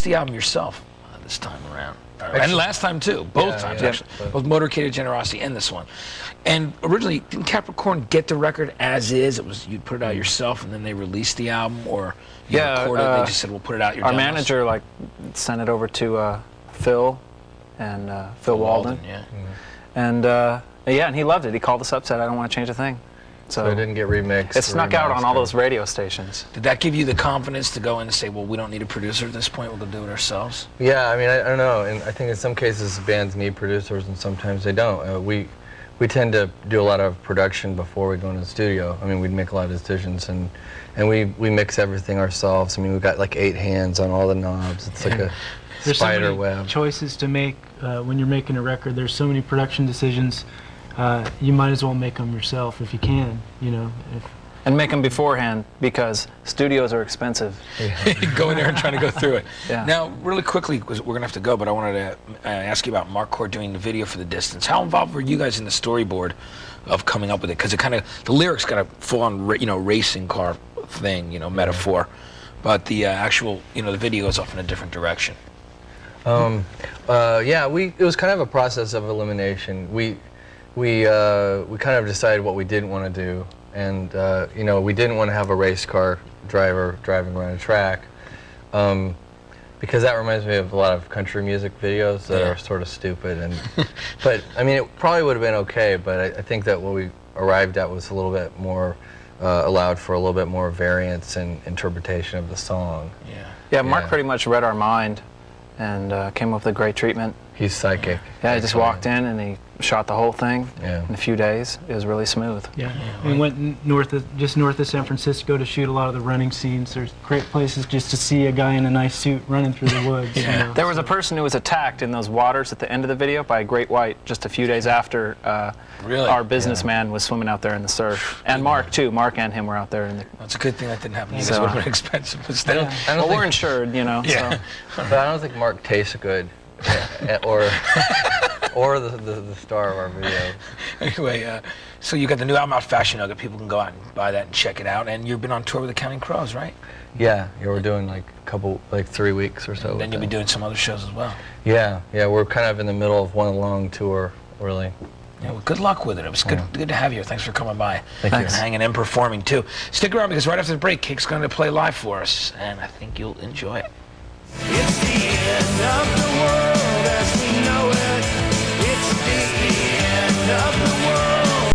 the album yourself this time around. And last time too, both times actually. Both Motorcade of Generosity and this one. And originally, didn't Capricorn get the record as is? It was, you put it out yourself and then they released the album, or you recorded it, they just said, we'll put it out your Our demos? manager like sent it over to Phil and Phil Walden. Yeah. And yeah, and he loved it. He called us up, said, I don't want to change a thing. So it didn't get remixed. It snuck out on all those radio stations. Did that give you the confidence to go in and say, well, we don't need a producer at this point, we'll do it ourselves? Yeah, I mean, I don't know. And I think in some cases bands need producers and sometimes they don't. We tend to do a lot of production before we go into the studio. I mean, we make a lot of decisions and we mix everything ourselves. I mean, we've got like 8 hands on all the knobs. It's like a there's spider so many web. Choices to make when you're making a record. There's so many production decisions. You might as well make them yourself if you can, you know. And make them beforehand, because studios are expensive. Go in there and try to go through it. Yeah. Now, really quickly, because we're going to have to go, but I wanted to ask you about Mark Cord doing the video for The Distance. How involved were you guys in the storyboard of coming up with it? Because it kind of, the lyrics got a full-on, racing car thing, metaphor. But the actual, the video is off in a different direction. Yeah, it was kind of a process of elimination. We kind of decided what we didn't want to do, and we didn't want to have a race car driver driving around a track, because that reminds me of a lot of country music videos that are sort of stupid. And but I mean, it probably would have been okay, but I think that what we arrived at was a little bit more allowed for a little bit more variance and interpretation of the song. Yeah, Mark pretty much read our mind and came up with a great treatment. He's psychic. Yeah, he just walked in and he shot the whole thing in a few days. It was really smooth. Yeah, we went just north of San Francisco to shoot a lot of the running scenes. There's great places just to see a guy in a nice suit running through the woods. There was a person who was attacked in those waters at the end of the video by a great white just a few days after our businessman was swimming out there in the surf. And Mark too. Mark and him were out there. It's a good thing that didn't happen. You guys would have been expensive, but still. Well, we're insured, So. But I don't think Mark tastes good. or the star of our video. Anyway, so you got the new album out, Fashion Nugget. People can go out and buy that and check it out. And you've been on tour with the Counting Crows, right? Yeah, we're doing like 3 weeks or so. And then you'll be doing some other shows as well. Yeah, we're kind of in the middle of one long tour, really. Yeah, well, good luck with it. It was good to have you. Thanks for coming by. Thank you. And hanging and performing too. Stick around, because right after the break, Cake's going to play live for us, and I think you'll enjoy it. It's the end of the world as we know it. It's the end of the world.